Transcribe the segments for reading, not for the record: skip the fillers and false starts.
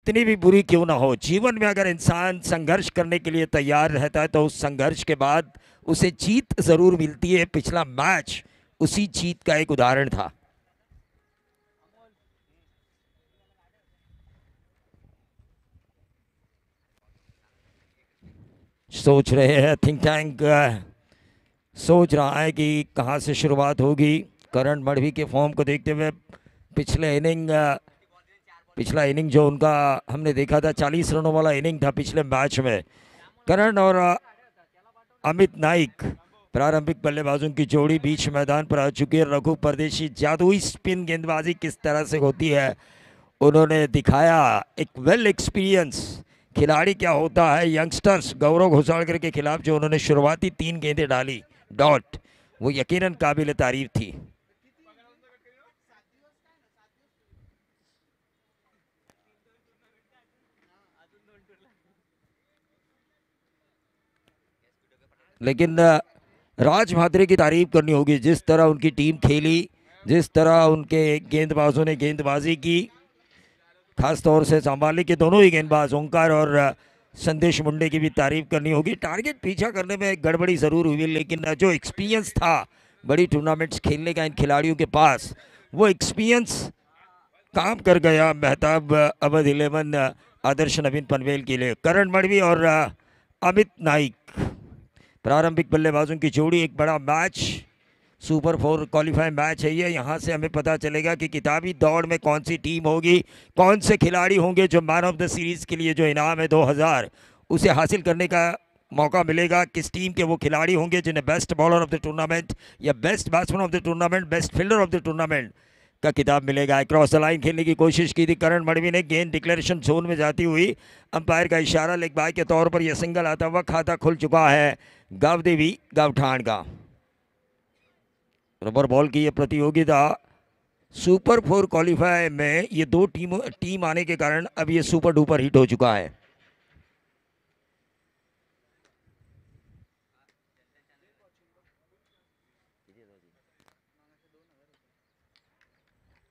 इतनी भी बुरी क्यों ना हो, जीवन में अगर इंसान संघर्ष करने के लिए तैयार रहता है तो उस संघर्ष के बाद उसे जीत जरूर मिलती है। पिछला मैच उसी जीत का एक उदाहरण था। सोच रहे हैं थिंक टैंक, सोच रहा है कि कहां से शुरुआत होगी। करण मढ़वी के फॉर्म को देखते हुए पिछले इनिंग पिछला इनिंग जो उनका हमने देखा था 40 रनों वाला इनिंग था पिछले मैच में। करण और अमित नाइक प्रारंभिक बल्लेबाजों की जोड़ी बीच मैदान पर आ चुकी है। रघु परदेशी जादुई स्पिन गेंदबाजी किस तरह से होती है उन्होंने दिखाया। एक वेल एक्सपीरियंस खिलाड़ी क्या होता है। यंगस्टर्स गौरव घोसालकर के खिलाफ जो उन्होंने शुरुआती 3 गेंदें डाली डॉट, वो यकीनन काबिल तारीफ थी। लेकिन राज भाद्रे की तारीफ करनी होगी, जिस तरह उनकी टीम खेली, जिस तरह उनके गेंदबाजों ने गेंदबाजी की, खास तौर से संभाली के दोनों ही गेंदबाज ओंकार और संदेश मुंडे की भी तारीफ करनी होगी। टारगेट पीछा करने में गड़बड़ी ज़रूर हुई, लेकिन जो एक्सपीरियंस था बड़ी टूर्नामेंट्स खेलने का इन खिलाड़ियों के पास, वो एक्सपीरियंस काम कर गया मेहताब अवध 11 आदर्श नवीन पनवेल के लिए। करण मढ़वी और अमित नाइक प्रारंभिक बल्लेबाजों की जोड़ी। एक बड़ा मैच, सुपर 4 क्वालिफाई मैच है ये। यहाँ से हमें पता चलेगा कि किताबी दौड़ में कौन सी टीम होगी, कौन से खिलाड़ी होंगे जो मैन ऑफ द सीरीज़ के लिए जो इनाम है 2000 उसे हासिल करने का मौका मिलेगा। किस टीम के वो खिलाड़ी होंगे जिन्हें best bowler of the tournament या best batsman of the tournament, best fielder of the tournament का किताब मिलेगा। क्रॉस द लाइन खेलने की कोशिश की थी करण मढ़वी ने, गेंद डिक्लेरेशन जोन में जाती हुई अंपायर का इशारा, लेग बाय के तौर पर यह सिंगल आता हुआ खाता खुल चुका है गावदेवी गावठाण का। रबर बॉल की यह प्रतियोगिता सुपर 4 क्वालिफाई में ये दो टीम आने के कारण अब ये सुपर डुपर हिट हो चुका है।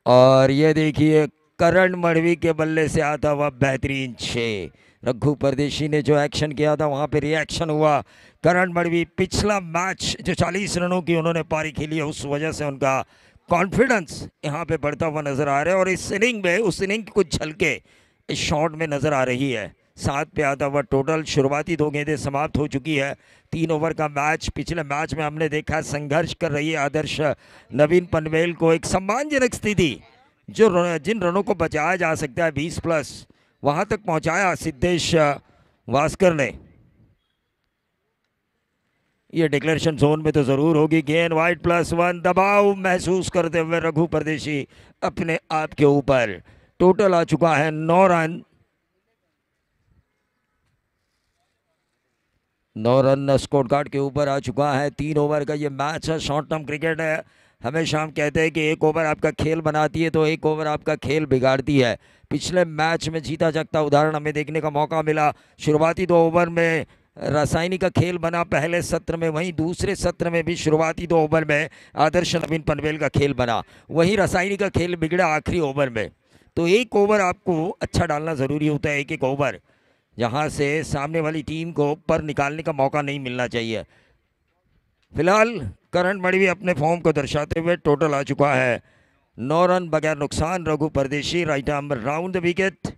और ये देखिए करण मढ़वी के बल्ले से आता हुआ बेहतरीन 6। रघु परदेशी ने जो एक्शन किया था वहां पे रिएक्शन हुआ। करण मढ़वी पिछला मैच जो 40 रनों की उन्होंने पारी खेली है उस वजह से उनका कॉन्फिडेंस यहाँ पे बढ़ता हुआ नजर आ रहा है। और इस इनिंग में उस इनिंग की कुछ झलके इस शॉट में नजर आ रही है। 7 पे आता हुआ टोटल, शुरुआती 2 गेंदें समाप्त हो चुकी है। 3 ओवर का मैच। पिछले मैच में हमने देखा संघर्ष कर रही है आदर्श नवीन पनवेल को एक सम्मानजनक स्थिति, जो जिन रनों को बचाया जा सकता है 20 प्लस, वहां तक पहुंचाया सिद्धेश वास्कर ने। ये डिक्लेरेशन जोन में तो जरूर होगी गेंद। वाइड +1 दबाव महसूस करते हुए रघु परदेशी अपने आप के ऊपर। टोटल आ चुका है 9 रन। 9 रन स्कोर कार्ड के ऊपर आ चुका है। 3 ओवर का ये मैच है। शॉर्ट टर्म क्रिकेट है। हमेशा हम कहते हैं कि एक ओवर आपका खेल बनाती है तो एक ओवर आपका खेल बिगाड़ती है। पिछले मैच में जीता जागता उदाहरण हमें देखने का मौका मिला। शुरुआती 2 ओवर में रासायनिक का खेल बना पहले सत्र में, वहीं दूसरे सत्र में भी शुरुआती 2 ओवर में आदर्श नवीन पनवेल का खेल बना, वहीं रासायनिक का खेल बिगड़ा आखिरी ओवर में। तो एक ओवर आपको अच्छा डालना ज़रूरी होता है, एक एक ओवर, जहां से सामने वाली टीम को पर निकालने का मौका नहीं मिलना चाहिए। फिलहाल करण मढ़वी अपने फॉर्म को दर्शाते हुए टोटल आ चुका है 9 रन बगैर नुकसान। Raghu Pardeshi right arm round the wicket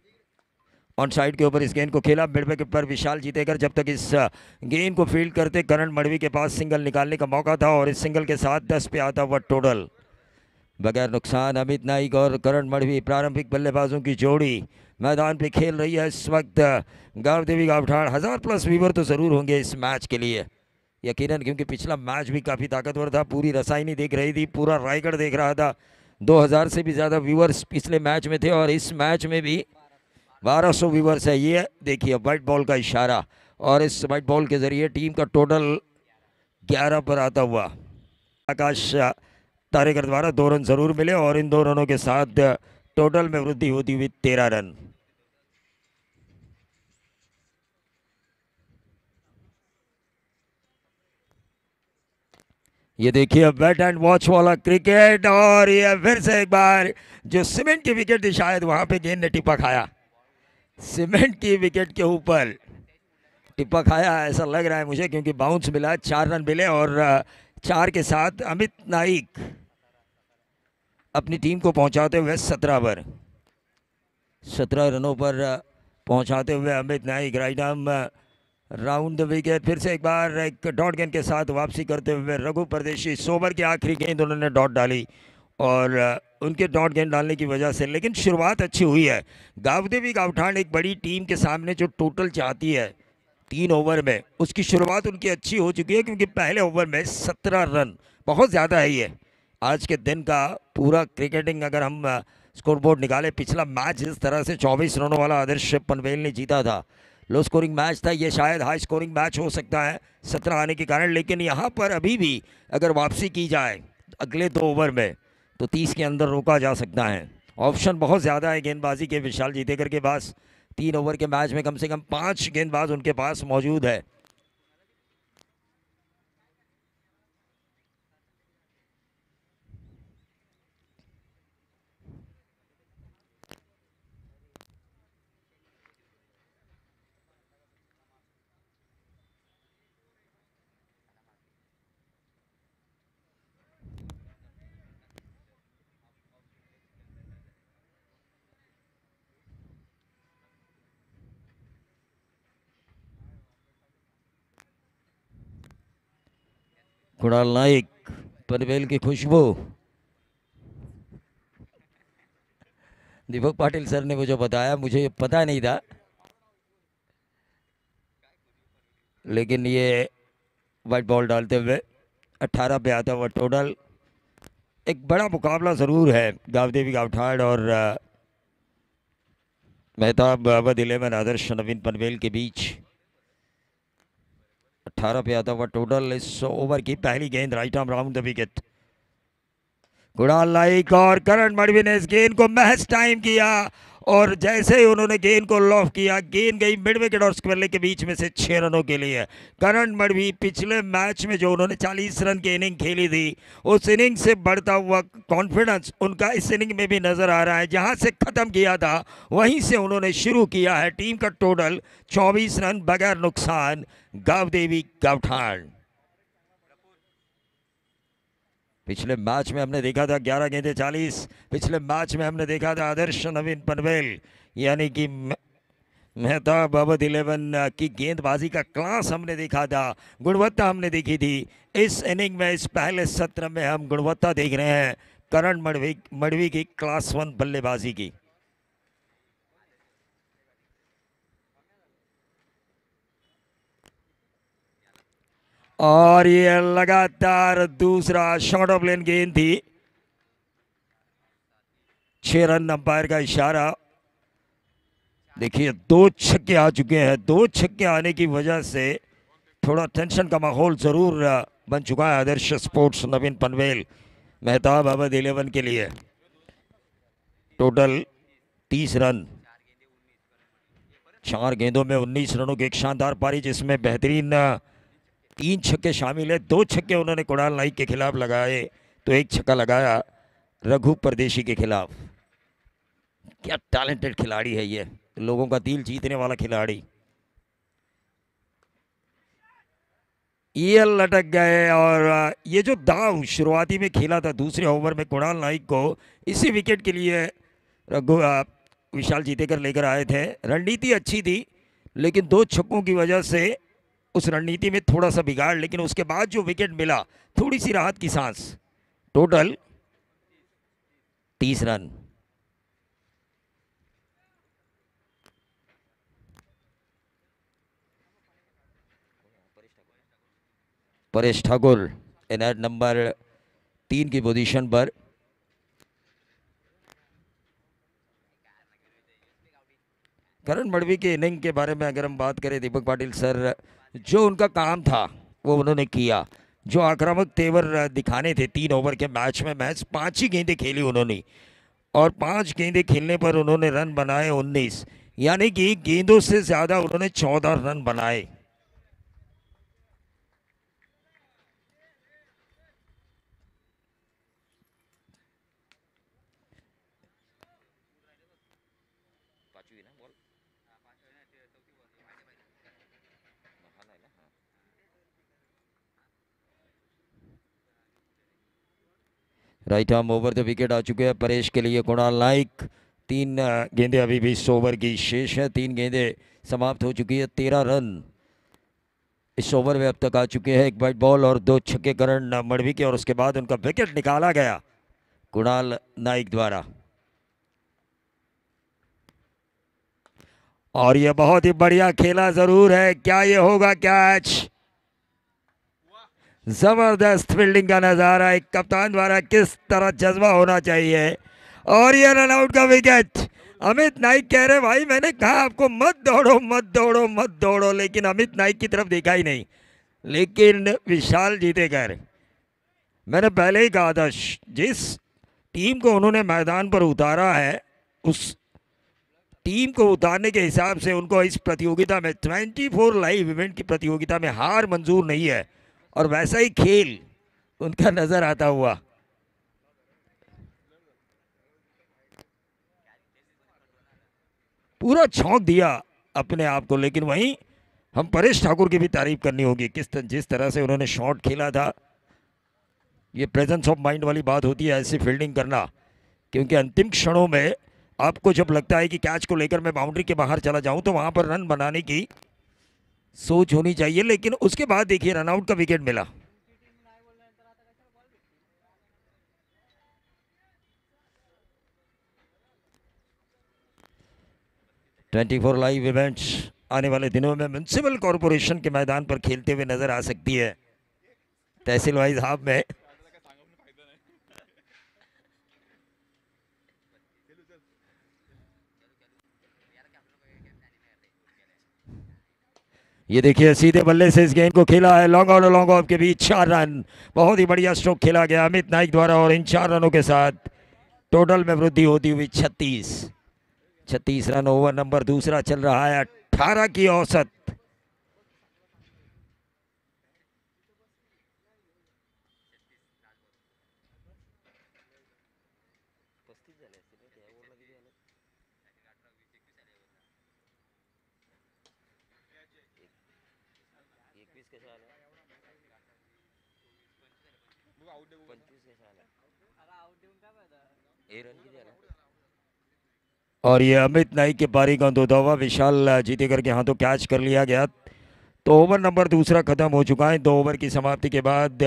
on side के ऊपर इस गेंद को खेला। मिड विकेट पर विशाल जीतेकर जब तक इस गेंद को फील्ड करते करण मढ़वी के पास सिंगल निकालने का मौका था और इस सिंगल के साथ 10 पे आता हुआ टोटल बगैर नुकसान। अमित नाइक और करण मढ़वी प्रारंभिक बल्लेबाजों की जोड़ी मैदान पे खेल रही है इस वक्त। गावदेवी गावठाण 1000 प्लस व्यूवर तो ज़रूर होंगे इस मैच के लिए यकीनन, क्योंकि पिछला मैच भी काफ़ी ताकतवर था। पूरी रसायनी देख रही थी, पूरा रायगढ़ देख रहा था। 2000 से भी ज़्यादा व्यूवर्स पिछले मैच में थे और इस मैच में भी 1200 व्यूवर्स है। ये देखिए वाइट बॉल का इशारा और इस वाइट बॉल के ज़रिए टीम का टोटल 11 पर आता हुआ। आकाश तारेकर द्वारा 2 रन ज़रूर मिले और इन 2 रनों के साथ टोटल में वृद्धि होती हुई 13 रन। ये देखिए वेट एंड वॉच वाला क्रिकेट और ये फिर से एक बार जो सीमेंट की विकेट थी शायद वहां पे गेंद ने टिपा खाया। सीमेंट की विकेट के ऊपर टिप्पा खाया ऐसा लग रहा है मुझे, क्योंकि बाउंस मिला, 4 रन मिले और 4 के साथ अमित नाइक अपनी टीम को पहुंचाते हुए 17 पर 17 रनों पर पहुंचाते हुए Amit Naik right arm round the wicket. फिर से एक बार एक डॉट गेंद के साथ वापसी करते हुए रघु परदेशी, 100 ओवर की आखिरी गेंद उन्होंने डॉट डाली और उनके डॉट गेंद डालने की वजह से, लेकिन शुरुआत अच्छी हुई है। गावदेवी गावठाण एक बड़ी टीम के सामने जो टोटल चाहती है 3 ओवर में, उसकी शुरुआत उनकी अच्छी हो चुकी है, क्योंकि पहले ओवर में 17 रन बहुत ज़्यादा है। ये आज के दिन का पूरा क्रिकेटिंग अगर हम स्कोरबोर्ड निकाले, पिछला मैच जिस तरह से 24 रनों वाला आदर्श पनवेल ने जीता था, लो स्कोरिंग मैच था, ये शायद हाई स्कोरिंग मैच हो सकता है 17 आने के कारण। लेकिन यहाँ पर अभी भी अगर वापसी की जाए अगले 2 ओवर में तो 30 के अंदर रोका जा सकता है। ऑप्शन बहुत ज़्यादा है गेंदबाजी के विशाल जीतेकर के पास। 3 ओवर के मैच में कम से कम 5 गेंदबाज उनके पास मौजूद है। कुणाल नाइक, पनवेल की खुशबू। दीपक पाटिल सर ने मुझे बताया, मुझे पता नहीं था, लेकिन ये वाइट बॉल डालते हुए 18 पे आता हुआ टोटल। एक बड़ा मुकाबला ज़रूर है गावदेवी गावठाड़ और मेहताब अवध 11 आदर्श नवीन पनवेल के बीच। 18 पे आता हुआ टोटल। इस ओवर की पहली गेंद right arm round the wicket. Kunal Naik और करण मडवी ने इस गेंद को महज टाइम किया और जैसे ही उन्होंने गेंद को लॉफ किया, गेंद गई मिड विकेट और स्क्वेयर लेग के बीच में से 6 रनों के लिए। करण मडवी पिछले मैच में जो उन्होंने 40 रन की इनिंग खेली थी, उस इनिंग से बढ़ता हुआ कॉन्फिडेंस उनका इस इनिंग में भी नजर आ रहा है। जहां से खत्म किया था वहीं से उन्होंने शुरू किया है। टीम का टोटल 24 रन बगैर नुकसान, गावदेवी गावठाण। पिछले मैच में हमने देखा था 11 गेंदें 40। पिछले मैच में हमने देखा था आदर्श नवीन पनवेल यानी कि मेहताब अवध 11 की गेंदबाजी का क्लास हमने देखा था, गुणवत्ता हमने देखी थी। इस इनिंग में, इस पहले सत्र में हम गुणवत्ता देख रहे हैं करण मडवी की क्लास 1 बल्लेबाजी की। और ये लगातार दूसरा शॉर्ट ऑफ लेन गेंद थी। 6 रन अंपायर का इशारा। देखिए 2 छक्के आ चुके हैं। 2 छक्के आने की वजह से थोड़ा टेंशन का माहौल जरूर बन चुका है आदर्श स्पोर्ट्स नवीन पनवेल मेहताब अवध 11 के लिए। टोटल 30 रन, 4 गेंदों में 19 रनों की एक शानदार पारी, जिसमें बेहतरीन 3 छक्के शामिल है। 2 छक्के उन्होंने कुणाल नाइक के खिलाफ लगाए, तो 1 छक्का लगाया रघु परदेशी के खिलाफ। क्या टैलेंटेड खिलाड़ी है ये, लोगों का दिल जीतने वाला खिलाड़ी। ये लटक गए और ये जो दाव शुरुआती में खेला था दूसरे ओवर में कुणाल नाइक को, इसी विकेट के लिए रघु विशाल जीतेकर लेकर आए थे। रणनीति अच्छी थी, लेकिन 2 छक्कों की वजह से उस रणनीति में थोड़ा सा बिगाड़, लेकिन उसके बाद जो विकेट मिला, थोड़ी सी राहत की सांस। टोटल 30 रन। Paresh Thakur in at number 3 की पोजीशन पर। करण मडवी के इनिंग के बारे में अगर हम बात करें, दीपक पाटिल सर, जो उनका काम था वो उन्होंने किया। जो आक्रामक तेवर दिखाने थे 3 ओवर के मैच में, मैच 5 ही गेंदें खेली उन्होंने और 5 गेंदें खेलने पर उन्होंने रन बनाए 19, यानी कि गेंदों से ज़्यादा उन्होंने 14 रन बनाए। Right arm over the wicket आ चुके हैं परेश के लिए कुणाल नाइक। 3 गेंदें अभी भी इस ओवर की शेष है। 3 गेंदें समाप्त हो चुकी है। 13 रन इस ओवर में अब तक आ चुके हैं। 1 वाइड बॉल और 2 छक्के करण मड़वी के, और उसके बाद उनका विकेट निकाला गया कुणाल नाइक द्वारा। और ये बहुत ही बढ़िया खेला जरूर है। क्या ये होगा कैच? जबरदस्त फील्डिंग का नजारा। एक कप्तान द्वारा किस तरह जज्बा होना चाहिए। और ये रन आउट का विकेट। अमित नाइक कह रहे भाई मैंने कहा आपको मत दौड़ो मत दौड़ो मत दौड़ो, लेकिन अमित नाइक की तरफ देखा ही नहीं। लेकिन विशाल जीतेकर, मैंने पहले ही कहा था जिस टीम को उन्होंने मैदान पर उतारा है उस टीम को उतारने के हिसाब से उनको इस प्रतियोगिता में 24 लाइव इवेंट की प्रतियोगिता में हार मंजूर नहीं है। और वैसा ही खेल उनका नजर आता हुआ। पूरा झोंक दिया अपने आप को। लेकिन वहीं हम परेश ठाकुर की भी तारीफ करनी होगी, जिस तरह से उन्होंने शॉट खेला था। ये प्रेजेंस ऑफ माइंड वाली बात होती है ऐसी फील्डिंग करना, क्योंकि अंतिम क्षणों में आपको जब लगता है कि कैच को लेकर मैं बाउंड्री के बाहर चला जाऊं तो वहां पर रन बनाने की सोच होनी चाहिए। लेकिन उसके बाद देखिए रनआउट का विकेट मिला। ट्वेंटी 24 लाइव इवेंट्स आने वाले दिनों में म्युनिसिपल कॉरपोरेशन के मैदान पर खेलते हुए नजर आ सकती है, तहसील वाइज हाफ में। ये देखिए सीधे बल्ले से इस गेंद को खेला है long on long off K beach 4 run. बहुत ही बढ़िया स्ट्रोक खेला गया अमित नाइक द्वारा, और इन 4 रनों के साथ टोटल में वृद्धि होती हुई 36 रन। ओवर नंबर दूसरा चल रहा है। 18 की औसत। और ये अमित नाइक के पारी का दो दवा विशाल जीतेकर के हाथों कैच कर लिया गया। तो ओवर नंबर दूसरा खत्म हो चुका है। 2 ओवर की समाप्ति के बाद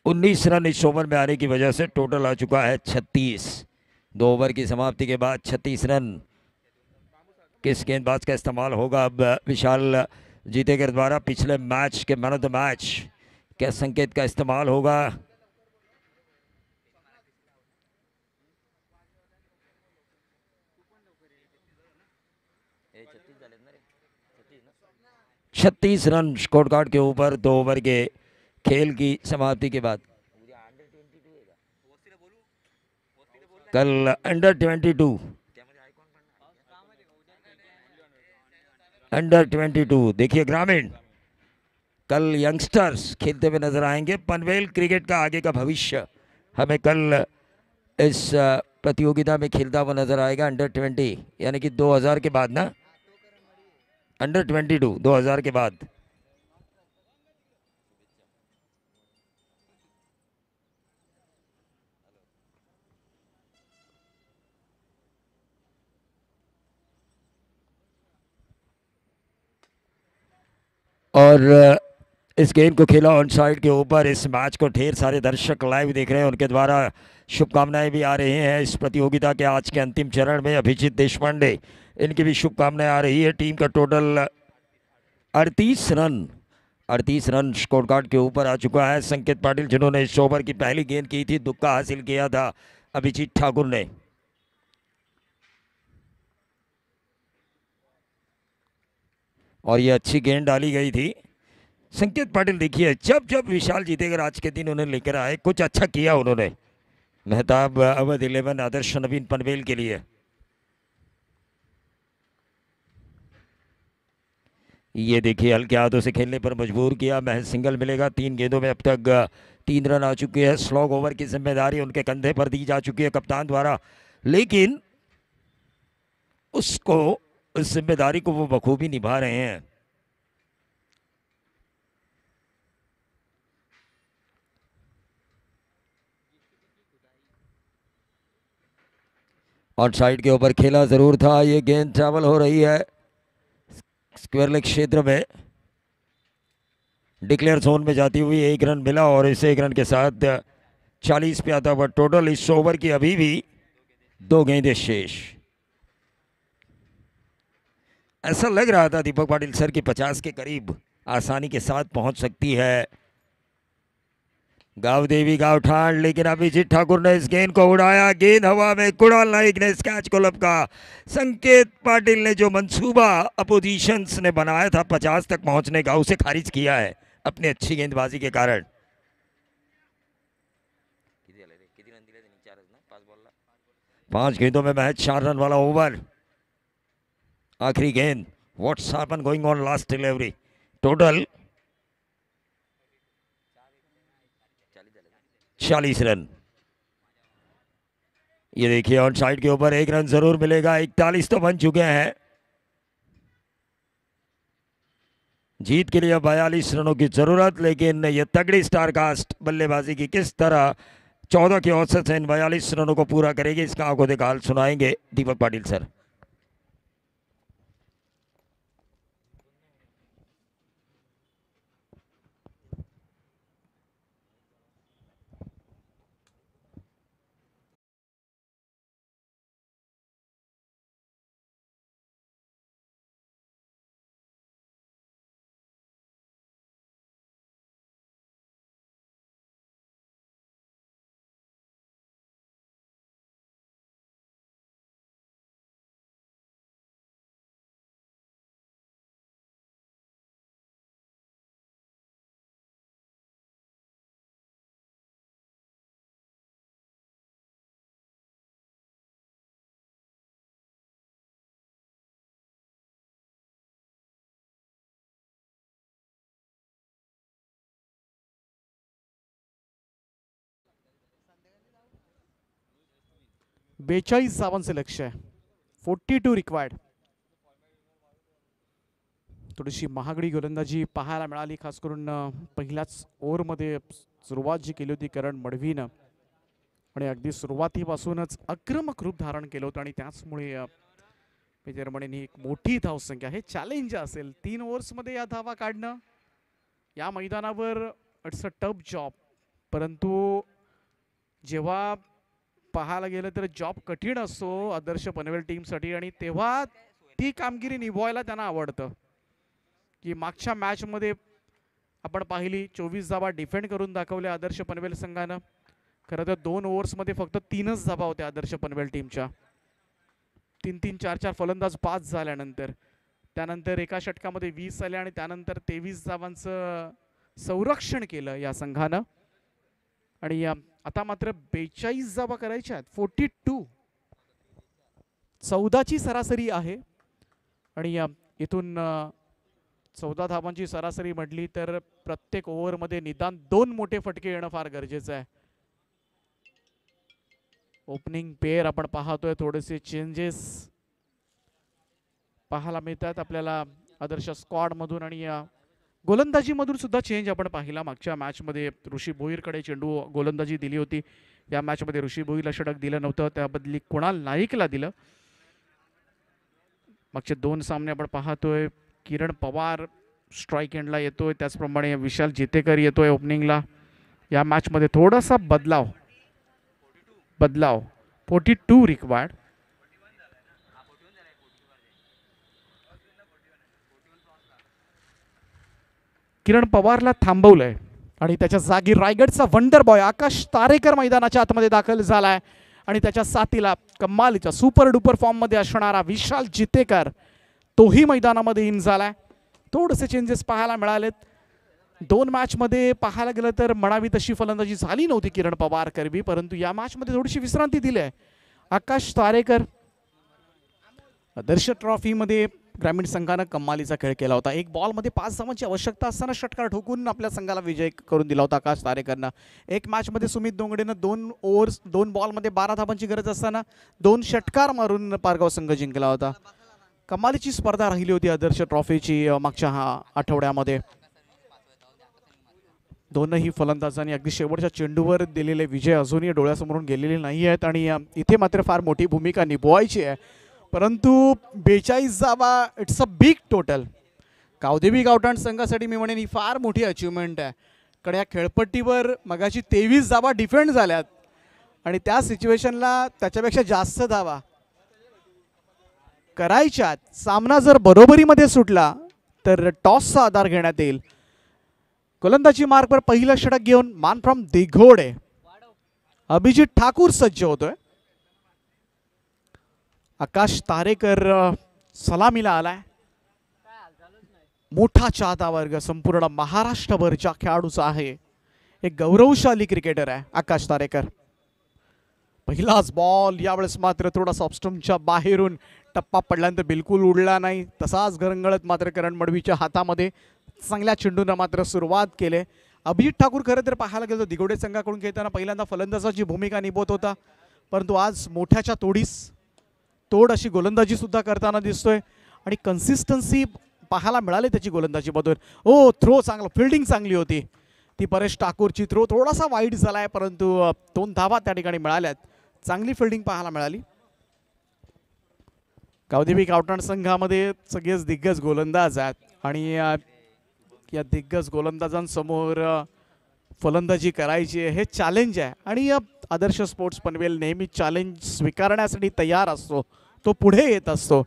19 रन इस ओवर में आने की वजह से टोटल आ चुका है 36। 2 ओवर की समाप्ति के बाद 36 रन। किस गेंदबाज का इस्तेमाल होगा अब विशाल जीतेकर द्वारा? पिछले match K man of the match क्या संकेत का इस्तेमाल होगा? छत्तीस रन स्कोर कार्ड के ऊपर 2 ओवर के खेल की समाप्ति के बाद। कल अंडर 22 देखिए ग्रामीण कल यंगस्टर्स खेलते हुए नजर आएंगे। पनवेल क्रिकेट का आगे का भविष्य हमें कल इस प्रतियोगिता में खेलता हुआ नजर आएगा। अंडर 20 यानी कि 2000 के बाद ना, अंडर 22 2000 के बाद। और इस गेंद को खेला ऑन साइड के ऊपर। इस मैच को ढेर सारे दर्शक लाइव देख रहे हैं, उनके द्वारा शुभकामनाएं भी आ रही हैं इस प्रतियोगिता के आज के अंतिम चरण में। अभिजीत देशपांडे, इनकी भी शुभकामनाएं आ रही है। टीम का टोटल 38 रन स्कोर कार्ड के ऊपर आ चुका है। संकेत पाटिल जिन्होंने इस ओवर की पहली गेंद की थी, दुक्का हासिल किया था अभिजीत ठाकुर ने। और ये अच्छी गेंद डाली गई थी। संकेत पाटिल देखिए जब जब विशाल जीतेकर आज के दिन उन्हें लेकर आए, कुछ अच्छा किया उन्होंने। मेहताब अवध 11 आदर्श नवीन पनवेल के लिए। ये देखिए हल्के हाथों से खेलने पर मजबूर किया। महज सिंगल मिलेगा। 3 गेंदों में अब तक 3 रन आ चुके हैं। स्लॉग ओवर की जिम्मेदारी उनके कंधे पर दी जा चुकी है कप्तान द्वारा, लेकिन उसको उस जिम्मेदारी को वो बखूबी निभा रहे हैं। ऑन साइड के ऊपर खेला ज़रूर था। ये गेंद ट्रैवल हो रही है स्क्वायर लेग क्षेत्र में, डिक्लेयर जोन में जाती हुई 1 रन मिला और इस 1 रन के साथ 40 पे आता हुआ टोटल। इस ओवर की अभी भी 2 गेंदें शेष। ऐसा लग रहा था दीपक पाटिल सर की 50 के करीब आसानी के साथ पहुंच सकती है गांव देवी गांव ठाण, लेकिन अभिजीत ठाकुर ने इस गेंद को उड़ाया। गेंद हवा में, कुणाल नाइक ने इस कैच को लपका। संकेत पाटिल ने जो मंसूबा अपोजिशंस ने बनाया था 50 तक पहुंचने का, उसे खारिज किया है अपनी अच्छी गेंदबाजी के कारण। 5 गेंदों में मैच 4 रन वाला ओवर। आखिरी गेंद, what's happen going on last delivery. Total 40 run. ये देखिए ऑन साइड के ऊपर 1 रन जरूर मिलेगा। 41 तो बन चुके हैं। जीत के लिए 42 रनों की जरूरत, लेकिन ये तगड़ी स्टारकास्ट बल्लेबाजी की किस तरह 14 के औसत से इन 42 रनों को पूरा करेगी, इसका आंखों देखा हाल सुनाएंगे दीपक पाटिल सर। बेचाळीस धावांचे लक्ष्य आहे, 42 रिक्वायर्ड. थोडीशी महागडी गोलंदाजी पाहायला मिळाली, खास करून पहिल्याच ओव्हरमध्ये सुरुवात जी केली होती करण मडवीनं, आणि अगदी सुरुवातीपासूनच आक्रमक रूप धारण केलं होतं आणि त्याचमुळे मेजर म्हणेन ही एक मोठी धावसंख्या आहे. चॅलेंज असेल 3 ओव्हर्समध्ये या धावा काढणं या मैदानावर. इट्स अ टफ जॉब, परंतु जेव्हा पाहायला गेलं तर जॉब कठीण असतो आदर्श पनवेल टीमसाठी, आणि तेव्हा ती कामगिरी निभवायला त्यांना आवडतं. की मागच्या मॅचमध्ये आपण पाहिली 24 धावा डिफेंड करून दाखवल्या आदर्श पनवेल संघानं. खरं तर 2 ओव्हर्समध्ये फक्त 3च धावा होत्या आदर्श पनवेल टीमच्या. 3-3, 4-4 फलंदाज पास झाल्यानंतर, त्यानंतर एका षटकामध्ये 20 आले आणि त्यानंतर 23 धावांचं संरक्षण केलं या संघानं. आणि आता मात्र 42 धावा करायच्या आहेत. 42, 14ची सरासरी आहे. आणि इथून 14 धावांची सरासरी म्हटली तर प्रत्येक ओव्हरमध्ये निदान 2 मोठे फटके येणं फार गरजेचं आहे. ओपनिंग पेअर आपण पाहतोय, थोडेसे चेंजेस पाहायला मिळतात आपल्याला आदर्श स्क्वॉड मधून, आणि गोलंदाजी मधून सुद्धा चेंज आपण पाहिला. मागच्या मॅच मध्ये ऋषी भोईरकडे चेंडू गोलंदाजी दिली होती. या मॅच मध्ये ऋषी भोईरला षटक दिलं नव्हतं, त्या बदली कुणाल नाईकला दिलं. मागचे 2 सामने आपण पाहतोय, किरण पवार स्ट्राइक एंडला येतोय, त्याचप्रमाणे विशाल जितेकर येतोय ओपनिंगला. या मॅच मध्ये थोडासा बदलाव 42 रिक्वायर्ड. किरण पवारला थांबवलंय आणि त्याच्या जागी रायगडचा वंडर बॉय आकाश तारेकर मैदानाच्या आतमध्ये दाखल झालाय. आणि त्याच्या साथीला कमालीचा सुपर डुपर फॉर्म मध्ये असणारा विशाल जितेकर तोही मैदानामध्ये इन झालाय. थोडेसे चेंजेस पाहायला मिळालेत. 2 मॅच मध्ये पाहायला गेलं तर म्हणावी तशी फलंदाजी झाली नव्हती किरण पवार करवी, परंतु या मॅच मध्ये थोडीशी विश्रांती दिली आहे आकाश तारेकर. आदर्श ट्रॉफी मध्ये ग्रामीण संघानं कमालीचा खेळ केला होता. 1 बॉलमध्ये 5 धावांची आवश्यकता असताना षटकार ठोकून आपल्या संघाला विजय करून दिला होता आकाश तारेकरनं. 1 मॅच मध्ये सुमित दोंगडेनं 2 ओव्हर्स 2 बॉलमध्ये 12 धावांची गरज असताना 2 षटकार मारून पारगाव संघ जिंकला होता. कमालीची स्पर्धा राहिली होती आदर्श ट्रॉफीची मागच्या आठवड्यामध्ये. दोनही फलंदाजांनी अगदी शेवटच्या चेंडूवर दिलेले विजय अजूनही डोळ्यासमोरून गेलेले नाही आहेत आणि इथे मात्र फार मोठी भूमिका निभवायची आहे. परंतु 42 धावा it's a big total. Gavdevi Gaothan संघासाठी मी म्हणेन ही फार मोठी अचिव्हमेंट आहे. कारण या खेळपट्टीवर मगाची 23 धावा डिफेंड झाल्यात आणि त्या सिच्युएशनला त्याच्यापेक्षा जास्त धावा करायच्यात. सामना जर बरोबरीमध्ये सुटला तर टॉसचा आधार घेण्यात येईल. गोलंदाजी मार्कवर पहिलं षटक घेऊन मान फ्रॉम दिघोडे अभिजित ठाकूर सज्ज होतोय. आकाश तारेकर सलामीला आलाय. मोठा चाहता वर्ग संपूर्ण महाराष्ट्रभरच्या खेळाडूचा आहे. एक गौरवशाली क्रिकेटर आहे आकाश तारेकर. पहिलाच बॉल यावेळेस मात्र थोडासा ऑफस्टंपच्या बाहेरून टप्पा पडल्यानंतर बिलकुल उडला नाही. तसाच घरंगळत मात्र करण मडवीच्या हातामध्ये चांगल्या चेंडूनं मात्र सुरुवात केली. अभिजित ठाकूर खरं तर पाहायला गेलो दिघोडे संघाकडून खेळताना पहिल्यांदा फलंदाजाची भूमिका निभवत होता. परंतु आज मोठ्याच्या तोड अशी गोलंदाजी सुद्धा करताना दिसतोय आणि कन्सिस्टन्सी पाहायला मिळाली त्याची गोलंदाजीमधून. थ्रो चांगला, फिल्डिंग चांगली होती ती. परेश ठाकूरची थ्रो थोडासा वाईट झालाय परंतु 2 धावा त्या ठिकाणी मिळाल्यात. चांगली फिल्डिंग पाहायला मिळाली. गावदेवी गावठाण संघामध्ये सगळेच दिग्गज गोलंदाज आहेत आणि या दिग्गज गोलंदाजांसमोर फलंदाजी करायची हे चॅलेंज आहे आणि आदर्श स्पोर्ट्स पनवेल नेहमी चॅलेंज स्वीकारण्यासाठी तयार असतो. तो पुढे येत असतो.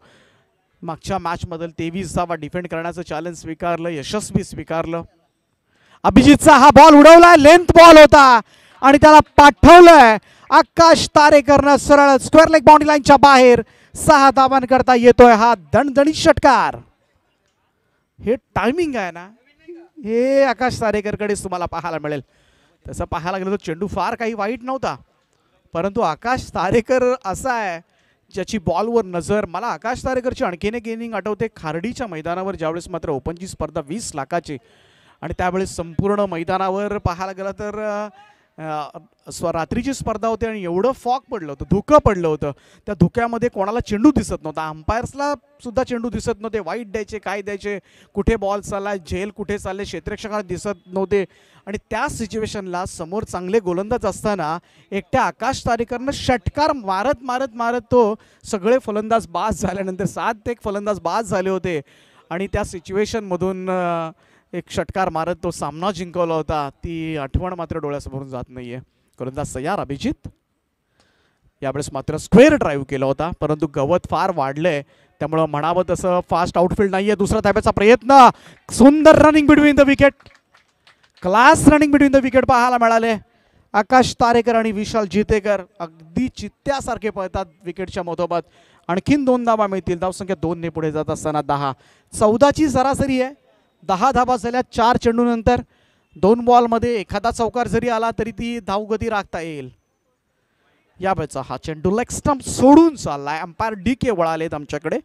मागच्या मॅचमध्ये 23 धावा डिफेंड करण्याचं चॅलेंज स्वीकारलं, यशस्वी स्वीकारलं. अभिजितचा हा बॉल उडवलाय, लेंथ बॉल होता आणि त्याला पाठवलंय आकाश तारेकरनं सरळ स्क्वेअर लेग बाउंड्री लाईनच्या बाहेर. 6 धावांकरता येतोय हा दणदणीत षटकार. हे टायमिंग आहे ना, हे आकाश तारेकरकडेच तुम्हाला पाहायला मिळेल. तसं पाहायला गेलं तर चेंडू फार काही वाईट नव्हता परंतु आकाश तारेकर असा आहे ज्याची बॉलवर नजर. मला आकाश तारेकरची आणखीन एक इनिंग आठवते खार्डीच्या मैदानावर, ज्यावेळेस मात्र ओपनची स्पर्धा 20 लाखाची आणि त्यावेळेस संपूर्ण मैदानावर पाहायला गेलं तर रात्रीची स्पर्धा होती आणि एवढं फॉग पडलं होतं, धुकं पडलं होतं. त्या धुक्यामध्ये कोणाला चेंडू दिसत नव्हता, अंपायर्सला सुद्धा चेंडू दिसत नव्हते. वाईट द्यायचे, काय द्यायचे, कुठे बॉल चाललाय, झेल कुठे चालले, क्षेत्ररक्षकांना दिसत नव्हते. आणि त्या सिच्युएशनला समोर चांगले गोलंदाज असताना एकट्या आकाश तारेकरनं षटकार मारत मारत मारत तो सगळे फलंदाज बाद झाल्यानंतर 7 फलंदाज बाद झाले होते आणि त्या सिच्युएशनमधून एक षटकार मारत तो सामना जिंकवला होता. ती आठवण मात्र डोळ्यासमोरून जात नाहीये. गोलंदाज तयार अभिजित. यावेळेस मात्र स्क्वेअर ड्राईव्ह केला होता परंतु गवत फार वाढलंय त्यामुळं म्हणावं तसं फास्ट आउटफील्ड नाहीये. दुसरा धाब्याचा प्रयत्न, सुंदर running between the wicket, class running between the wicket पाहायला मिळाले. आकाश तारेकर आणि विशाल जितेकर अगदी चित्त्यासारखे पळतात विकेटच्या मधोमध. आणखीन 2 धावा मिळतील. धावसंख्या 2 ने पुढे जात असताना 10. 14ची सरासरी आहे. 10 धावा झाल्या 4 चेंडूनंतर. 2 बॉलमध्ये एखादा चौकार जरी आला तरी ती धावगती राखता येईल. यावेळेचा हा चेंडू लेग स्टंप सोडून चाललाय. अंपायर DK वळालेत आमच्याकडे.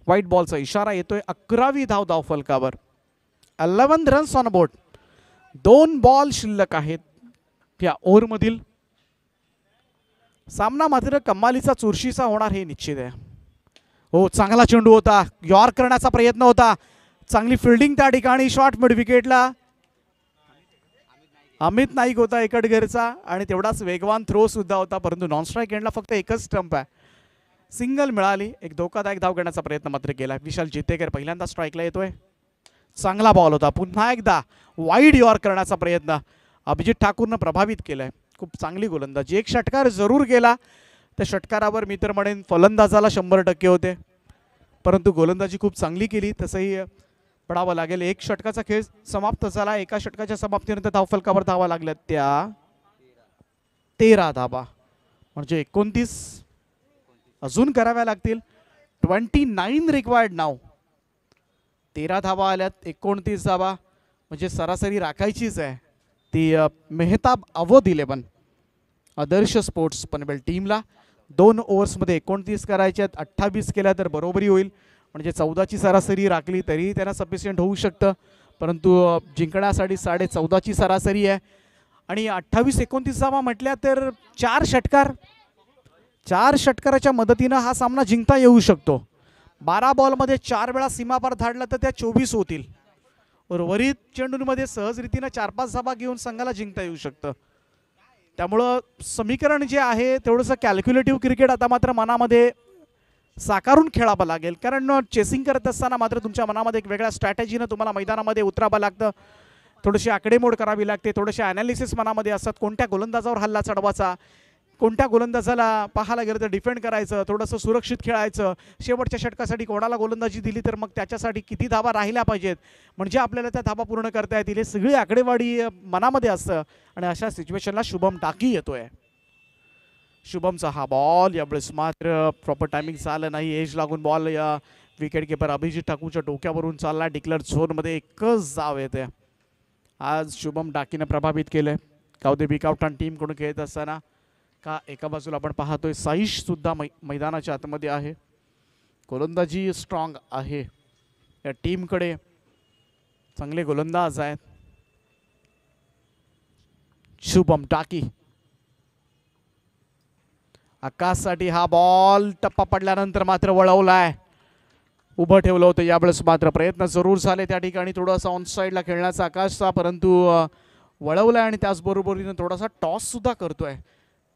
व्हाईट बॉलचा इशारा येतोय. 11वी धाव धावफलकावर. 11 रन्स ऑन बोर्ड. 2 बॉल शिल्लक आहेत या ओव्हरमधील. सामना मात्र कमालीचा चुरशीचा होणार हे निश्चित आहे. चांगला चेंडू होता, यॉर्क करण्याचा प्रयत्न होता, चांगली फिल्डिंग त्या ठिकाणी. शॉट मिड विकेटला अमित नाईक होता एकटघरचा आणि तेवढाच वेगवान थ्रो सुद्धा होता परंतु नॉन स्ट्राईक एंडला फक्त एकच स्टंप आहे. सिंगल मिळाली. एक धोकादायक धाव घेण्याचा प्रयत्न मात्र केला. विशाल जितेकर पहिल्यांदा स्ट्राईकला येतोय. चांगला बॉल होता. पुन्हा एकदा वाईड यॉर्क करण्याचा प्रयत्न अभिजित ठाकूरनं प्रभावित केलाय. खूप चांगली गोलंदाजी. एक षटकार जरूर गेला. त्या षटकारावर मी तर म्हणेन फलंदाजाला 100% होते परंतु गोलंदाजी खूप चांगली केली. तसंही पडावं लागेल. एक षटकाचा खेळ समाप्त झाला. एका षटकाच्या समाप्तीनंतर धावफलकावर धावा लागल्या त्या 13 धावा म्हणजे 29 अजून कराव्या लागतील. 29 रिक्वायर्ड नाव. 13 धावा आल्यात. 29 धावा म्हणजे सरासरी राखायचीच आहे. ती मेहताब अवध 11 आदर्श स्पोर्ट्स पनवेल टीमला 2 ओव्हर्समध्ये 29 करायचे आहेत. 28 केल्या तर बरोबरी होईल म्हणजे 14ची सरासरी राखली तरी त्यांना सफिशियंट होऊ शकतं परंतु जिंकण्यासाठी 14.5ची सरासरी आहे. आणि 28-29 धावा म्हटल्या तर 4 षटकार. 4 षटकाराच्या मदतीनं हा सामना जिंकता येऊ शकतो. 12 बॉलमध्ये 4 वेळा सीमापार धाडला तर त्या 24 होतील. उर्वरित चेंडूंमध्ये सहज रीतीने 4-5 धावा घेऊन संघाला जिंकता येऊ शकतं. त्यामुळं समीकरण जे आहे थोडंसं कॅल्क्युलेटिव्ह क्रिकेट आता मात्र मनामध्ये साकारून खेळावं लागेल, कारण चेसिंग करत असताना मात्र तुमच्या मनामध्ये एक वेगळ्या स्ट्रॅटेजीनं तुम्हाला मैदानामध्ये उतरावं लागतं. थोडीशी आकडेमोड करावी लागते, थोडेसे ॲनालिसिस मनामध्ये असतात. कोणत्या गोलंदाजावर हल्ला चढवायचा, कोणत्या गोलंदाजाला पाहायला गेलं तर डिफेंड करायचं, थोडंसं सुरक्षित खेळायचं, शेवटच्या षटकासाठी कोणाला गोलंदाजी दिली तर मग त्याच्यासाठी किती धावा राहिल्या पाहिजेत म्हणजे आपल्याला त्या धावा पूर्ण करता येतील, हे सगळी आकडेवाडी मनामध्ये असतं. आणि अशा सिच्युएशनला शुभम टाकी येतोय. शुभमचा हा बॉल यावेळेस मात्र प्रॉपर टायमिंग झालं नाही. एज लागून बॉल या विकेट किपर अभिजित ठाकूरच्या डोक्यावरून चालला. डिक्लेअर झोनमध्ये एकच धाव येते. आज शुभम टाकीनं प्रभावित केलंय गावदेवी गावठाण टीमकडून खेळत असताना. का एका बाजूला आपण पाहतोय साईश सुद्धा मैदानाच्या आतमध्ये आहे. गोलंदाजी स्ट्रॉंग आहे या टीमकडे, चांगले गोलंदाज आहेत. शुभम टाकी आकाशसाठी हा बॉल टप्पा पडल्यानंतर मात्र वळवलाय. उभं ठेवलं होतं यावेळेस मात्र प्रयत्न जरूर झाले त्या ठिकाणी थोडासा ऑन साईडला खेळण्याचा आकाशचा, परंतु वळवलाय. आणि त्याचबरोबरीनं थोडासा टॉस सुद्धा करतोय.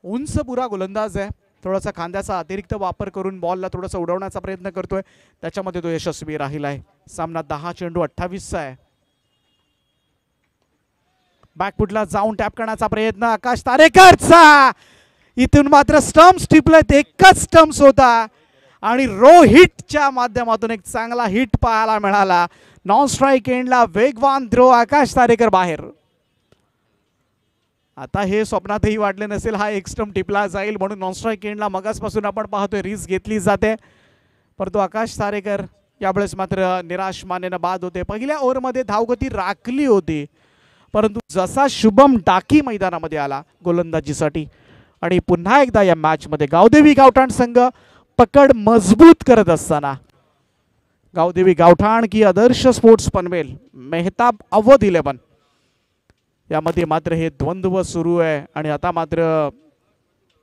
उंच पुरा गोलंदाज आहे, थोडासा खांद्याचा अतिरिक्त वापर करून बॉलला थोडासा उडवण्याचा प्रयत्न करतोय, त्याच्यामध्ये तो यशस्वी राहिला आहे. सामना 10 चेंडू 28चा आहे. बॅकफुटला जाऊन टॅप करण्याचा प्रयत्न आकाश तारेकरचा, इथून मात्र स्टम्प्स टिपलेत. एकच स्टम्प्स होता आणि रोहितच्या माध्यमातून एक चांगला हिट पाहायला मिळाला. नॉन स्ट्राईक एंडला वेगवान थ्रो, आकाश तारेकर बाहेर. आता हे स्वप्नातही वाटले नसेल हा एक स्टंप टिपला जाईल म्हणून. नॉन स्ट्राईक एंडला मगासपासून आपण पाहतोय रिस्क घेतली जाते, परंतु आकाश तारेकर यावेळेस मात्र निराश मानेनं बाद होते. पहिल्या ओव्हरमध्ये धावगती राखली होती, परंतु जसा शुभम टाकी मैदानामध्ये आला गोलंदाजीसाठी आणि पुन्हा एकदा या मॅचमध्ये गावदेवी गावठाण संघ पकड मजबूत करत असताना, गावदेवी गावठाण की आदर्श स्पोर्ट्स पनवेल मेहताब अवध 11 यामध्ये मात्र हे द्वंद्व सुरू आहे. आणि आता मात्र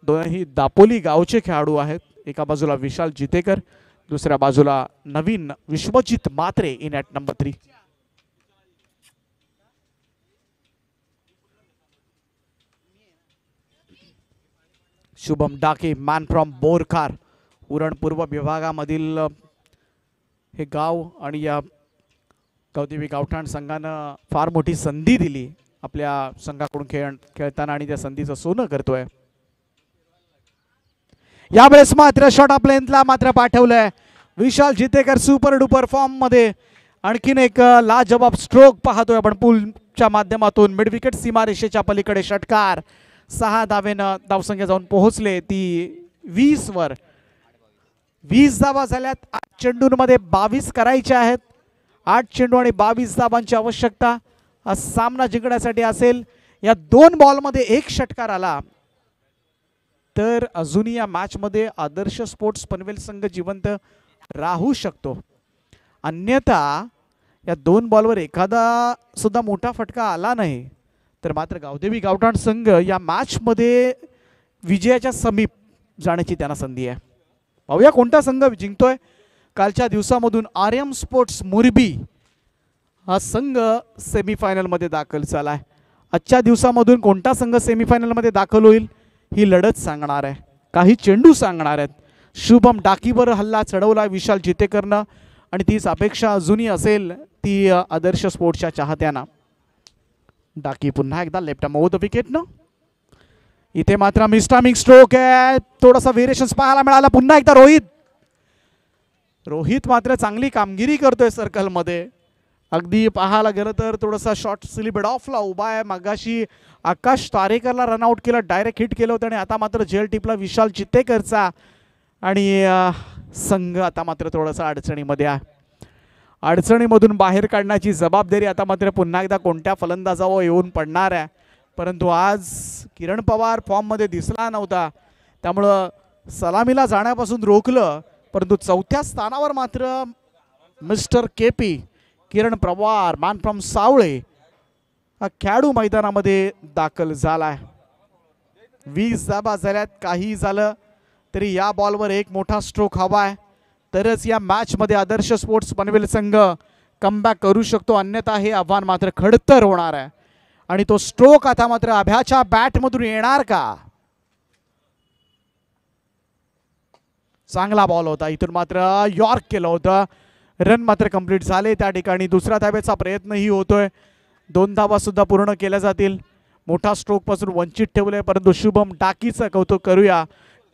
दोनही दापोली गावचे खेळाडू आहेत. एका बाजूला विशाल जितेकर, दुसऱ्या बाजूला Naveen Vishwajit Mhatre in at number 3. Shubham Dake man from Borkhar, Uran पूर्व विभागामधील हे गाव, आणि या गावदेवी गावठाण संघानं फार मोठी संधी दिली आपल्या संघाकडून खेळताना आणि त्या संधीचं सोनं करतोय. यावेळेस मात्र शॉट ऑफ लेंथला मात्र पाठवलंय विशाल जितेकर. सुपर डुपर फॉर्म मध्ये आणखीन एक लाजवाब स्ट्रोक पाहतोय आपण पूलच्या माध्यमातून. मिड विकेट सीमारेषेच्या पलीकडे षटकार. 6 धावेनं धावसंख्या जाऊन पोहोचले ती 20 वर. 20 धावा झाल्यात. 8 चेंडूंमध्ये 22 करायचे आहेत. 8 चेंडू आणि 22 धावांची आवश्यकता हा सामना जिंकण्यासाठी असेल. या 2 बॉलमध्ये 1 षटकार आला तर अजूनही या मॅचमध्ये आदर्श स्पोर्ट्स पनवेल संघ जिवंत राहू शकतो. अन्यथा या 2 बॉलवर एखादा सुद्धा मोठा फटका आला नाही तर मात्र गावदेवी गावठाण संघ या मॅचमध्ये विजयाच्या समीप जाण्याची त्यांना संधी आहे. पाहूया कोणता संघ जिंकतोय. कालच्या दिवसामधून आर्यम स्पोर्ट्स मोरबी हा संघ सेमीफायनलमध्ये दाखल झाला आहे. आजच्या दिवसामधून कोणता संघ सेमीफायनलमध्ये दाखल होईल ही लढत सांगणार आहे, काही चेंडू सांगणार आहेत. शुभम डाकीवर हल्ला चढवला विशाल जितेकरनं आणि तीच अपेक्षा अजूनही असेल ती आदर्श स्पोर्ट्सच्या चाहत्यांना. डाकी पुन्हा एकदा लेफ्ट मोद विकेटनं. इथे मात्र मिस्टामिंग स्ट्रोक आहे, थोडासा व्हेरिएशन्स पाहायला मिळाला. पुन्हा एकदा रोहित मात्र चांगली कामगिरी करतोय सर्कलमध्ये. अगदी पाहायला गेलं तर थोडासा शॉर्ट स्लिप ऑफला उभा आहे. मागाशी आकाश तारेकरला रनआउट केलं, डायरेक्ट हिट केलं होतं आणि आता मात्र जेल टिपला विशाल चितेकरचा. आणि संघ आता मात्र थोडासा अडचणीमध्ये आहे. अडचणीमधून बाहेर काढण्याची जबाबदारी आता मात्र पुन्हा एकदा कोणत्या फलंदाजावर येऊन पडणार आहे. परंतु आज किरण पवार फॉर्ममध्ये दिसला नव्हता, त्यामुळं सलामीला जाण्यापासून रोखलं. परंतु 4थ्या स्थानावर मात्र mister KP Kiran Pawar man from Savale हा खेळाडू मैदानामध्ये दाखल झालाय. 20 धावा झाल्यात. काही झालं तरी या बॉलवर एक मोठा स्ट्रोक हवा आहे तरच या मॅचमध्ये आदर्श स्पोर्ट्स पनवेल संघ कमबॅक करू शकतो, अन्यथा हे आव्हान मात्र खडतर होणार आहे. आणि तो स्ट्रोक आता मात्र अभ्याच्या बॅटमधून येणार का? चांगला बॉल होता, इथून मात्र यॉर्क केलं होतं. रन मात्र कंप्लीट झाले त्या ठिकाणी. दुसऱ्या धाब्याचा प्रयत्नही होतोय, 2 धावा सुद्धा पूर्ण केल्या जातील. मोठा स्ट्रोक पासून वंचित ठेवलंय, परंतु शुभम डाकीचं कौतुक करूया.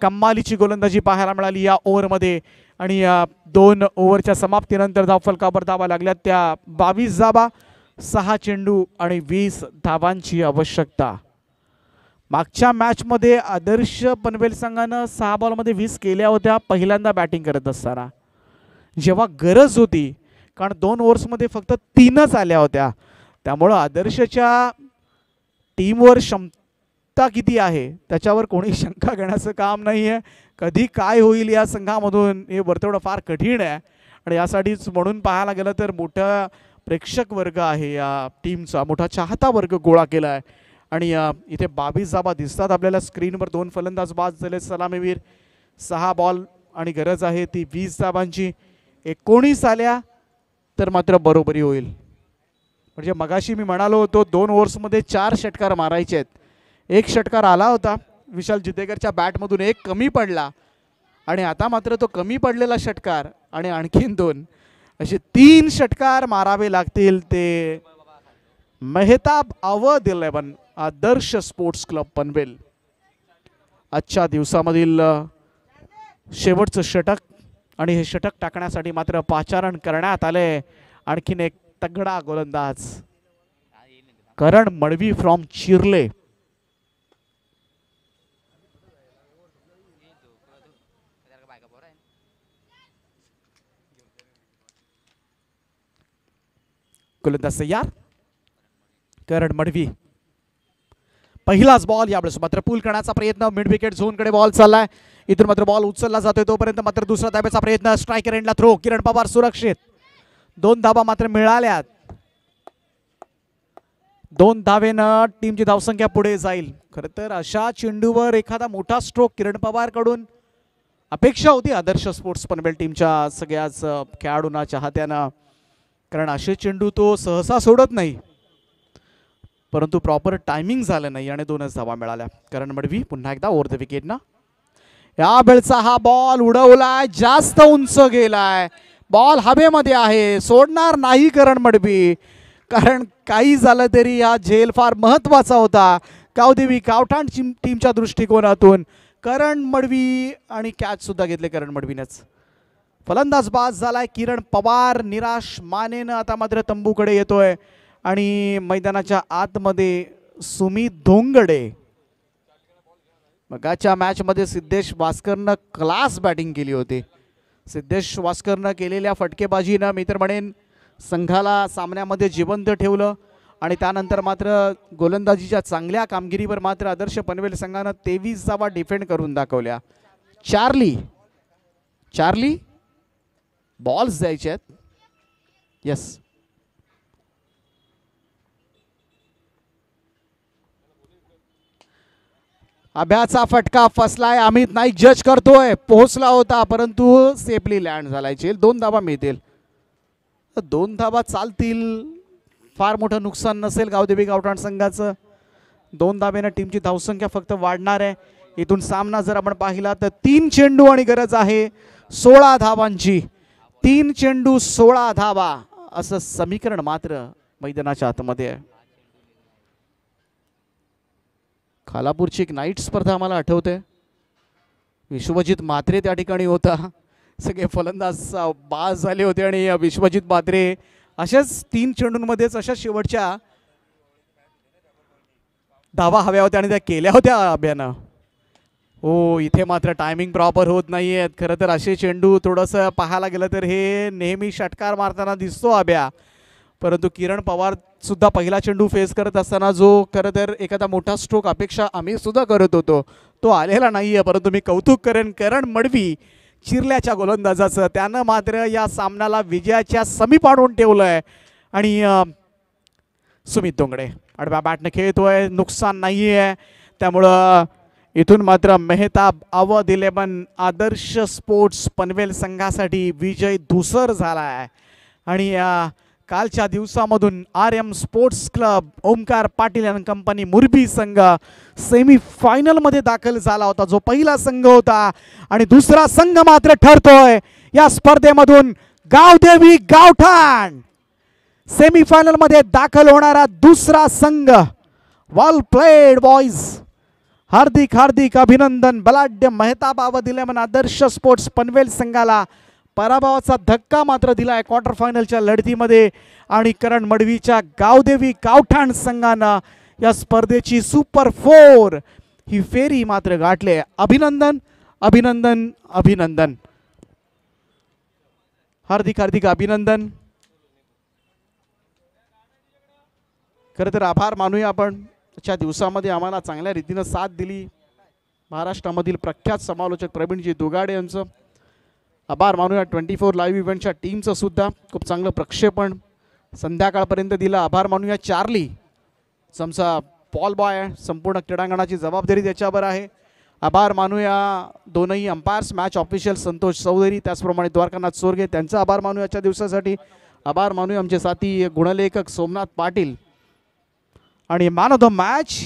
कमालीची गोलंदाजी पाहायला मिळाली या ओव्हरमध्ये. आणि 2 ओव्हरच्या समाप्तीनंतर धावफलकावर धावा लागल्या त्या 22 धावा, 6 चेंडू आणि 20 धावांची आवश्यकता. मागच्या मॅचमध्ये आदर्श पनवेल संघानं 6 बॉलमध्ये 20 केल्या होत्या पहिल्यांदा बॅटिंग करत असताना, जेव्हा गरज होती. कारण 2 ओव्हर्समध्ये फक्त 3च आल्या होत्या. त्यामुळं आदर्शच्या टीमवर क्षमता किती आहे त्याच्यावर कोणी शंका घेण्याचं काम नाही आहे. कधी काय होईल या संघामधून हे वर्तवणं फार कठीण आहे. आणि यासाठीच म्हणून पाहायला गेलं तर मोठा प्रेक्षक वर्ग आहे या टीमचा, मोठा चाहता वर्ग गोळा केला आहे. आणि इथे 22 धावा दिसतात आपल्याला स्क्रीनवर. 2 फलंदाज बाद झाले सलामीवीर. 6 बॉल आणि गरज आहे ती 20 धावांची. 19 आल्या तर मात्र बरोबरी होईल. म्हणजे मगाशी मी म्हणालो होतो 2 ओव्हर्समध्ये 4 षटकार मारायचे आहेत. 1 षटकार आला होता विशाल जितेकरच्या बॅटमधून, 1 कमी पडला. आणि आता मात्र तो कमी पडलेला षटकार आणि आणखीन 2 असे 3 षटकार मारावे लागतील. ते मेहताब अवध 11 आदर्श स्पोर्ट्स क्लब पनवेल आजच्या दिवसामधील शेवटचं षटक. आणि हे षटक टाकण्यासाठी मात्र पाचारण करण्यात आले. आणखीन एक तगडा गोलंदाज करण मडवी फ्रॉम चिर्ले. गोलंदाज तयार, करण मडवी. पहिलाच बॉल यावेळेस मात्र पूल करण्याचा प्रयत्न, मिड विकेट झोनकडे बॉल चाललाय. इथून मात्र बॉल उचलला जातोय, तोपर्यंत मात्र दुसरा धाब्याचा प्रयत्न, स्ट्रायकर एंडला थ्रो. किरण पवार सुरक्षित. 2 धावा मात्र मिळाल्यात. 2 धावेनं टीमची धावसंख्या पुढे जाईल. खरं तर अशा चेंडूवर एखादा मोठा स्ट्रोक किरण पवार कडून अपेक्षा होती आदर्श स्पोर्ट्स पनवेल टीमच्या सगळ्याच खेळाडूंना, चाहत्यांना. कारण असे चेंडू तो सहसा सोडत नाही, परंतु प्रॉपर टायमिंग झालं नाही आणि 2च धावा मिळाल्या. करण मडवी पुन्हा एकदा ओव्हर द विकेटनं. या वेळचा हा बॉल उडवलाय, जास्त उंच गेलाय, बॉल हवेमध्ये आहे, सोडणार नाही करण मडवी. कारण काही झालं तरी हा झेल फार महत्वाचा होता गावदेवी गावठाण टीमच्या दृष्टिकोनातून. करण मडवी आणि कॅच सुद्धा घेतले करण मडवीनेच. फलंदाज बाद झालाय किरण पवार. निराश मानेनं आता मात्र तंबूकडे येतोय. आणि मैदानाच्या आतमध्ये सुमित धोंगडे. मगाच्या मॅचमध्ये सिद्धेश वास्करनं क्लास बॅटिंग केली होती. सिद्धेश वास्करनं केलेल्या फटकेबाजीनं मी तर म्हणेन संघाला सामन्यामध्ये जिवंत ठेवलं. आणि त्यानंतर मात्र गोलंदाजीच्या चांगल्या कामगिरीवर मात्र आदर्श पनवेल संघानं 23 धावा डिफेंड करून दाखवल्या. चार्ली बॉल्स द्यायचे आहेत. यस, अभ्याचा फटका फसलाय. अमित नाईक जज करतोय, पोहोचला होता परंतु सेफली लँड झालाय. 2 धावा मिळतील, 2 धावा चालतील, फार मोठं नुकसान नसेल गावदेवी गावठाण संघाचं. 2 धावेनं टीमची धावसंख्या फक्त वाढणार आहे. इथून सामना जर आपण पाहिला तर 3 चेंडू आणि गरज आहे 16 धावांची. 3 चेंडू 16 धावा असं समीकरण मात्र मैदानाच्या आतमध्ये आहे. खालापूरची एक नाईट स्पर्धा आम्हाला आठवते. विश्वजित म्हात्रे त्या ठिकाणी होता. सगळे फलंदाज बाद झाले होते आणि विश्वजित म्हात्रे अशाच 3 चेंडूंमध्येच अशा शेवटच्या धावा हव्या होत्या आणि त्या केल्या होत्या अभ्यानं. हो, इथे मात्र टायमिंग प्रॉपर होत नाही आहेत. खरं तर असे चेंडू थोडंसं पाहायला गेलं तर हे नेहमी षटकार मारताना दिसतो अभ्या. परंतु किरण पवार सुद्धा पहिला चेंडू फेस करत असताना जो खरं तर एखादा मोठा स्ट्रोक अपेक्षा आम्ही सुद्धा करत होतो तो आलेला नाही आहे. परंतु मी कौतुक करेन करण मडवी चिरल्याच्या गोलंदाजाचं. त्यानं मात्र या सामन्याला विजयाच्या समीप आणून ठेवलं आहे. आणि सुमित धोंगडे आडव्या बॅटने खेळतोय, नुकसान नाही आहे. त्यामुळं इथून मात्र मेहताब अवध 11 आदर्श स्पोर्ट्स पनवेल संघासाठी विजय धुसर झाला आहे. आणि कालच्या दिवसामधून RM sports club Omkar Patil and company Murbi संघ सेमी फायनल मध्ये दाखल झाला होता, जो पहिला संघ होता. आणि दुसरा संघ मात्र ठरतोय या स्पर्धेमधून गावदेवी गावठाण. सेमी फायनल मध्ये दाखल होणारा दुसरा संघ. वेल प्लेड बॉयज. हार्दिक हार्दिक अभिनंदन. बलाढ्य मेहताब दिले आदर्श स्पोर्ट्स पनवेल संघाला पराभवाचा धक्का मात्र दिलाय क्वार्टर फायनलच्या लढतीमध्ये. आणि करण मडवीच्या गावदेवी गावठाण संघानं या स्पर्धेची सुपर 4 ही फेरी मात्र गाठली. अभिनंदन अभिनंदन अभिनंदन. हार्दिक हार्दिक अभिनंदन. खरं तर आभार मानूया आपण. आजच्या दिवसामध्ये आम्हाला चांगल्या रीतीनं साथ दिली महाराष्ट्रामधील प्रख्यात समालोचक प्रवीणजी दुगाडे यांचं. आभार मानूया 24 लाईव्ह इव्हेंटच्या टीमचं सुद्धा. खूप चांगलं प्रक्षेपण संध्याकाळपर्यंत दिलं. आभार मानूया चार्ली समचा पॉल बॉय. संपूर्ण क्रीडांगणाची जबाबदारी त्याच्यावर आहे. आभार मानूया दोनही umpires match official Santosh Chaudhari, त्याचप्रमाणे द्वारकानाथ सोरगे, त्यांचा आभार मानूया आजच्या दिवसासाठी. आभार मानूया आमचे साथी गुणलेखक सोमनाथ पाटील. आणि मॅन ऑफ द मॅच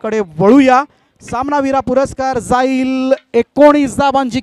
कडे वळूया. सामनावीरा पुरस्कार जाईल 19 धावांची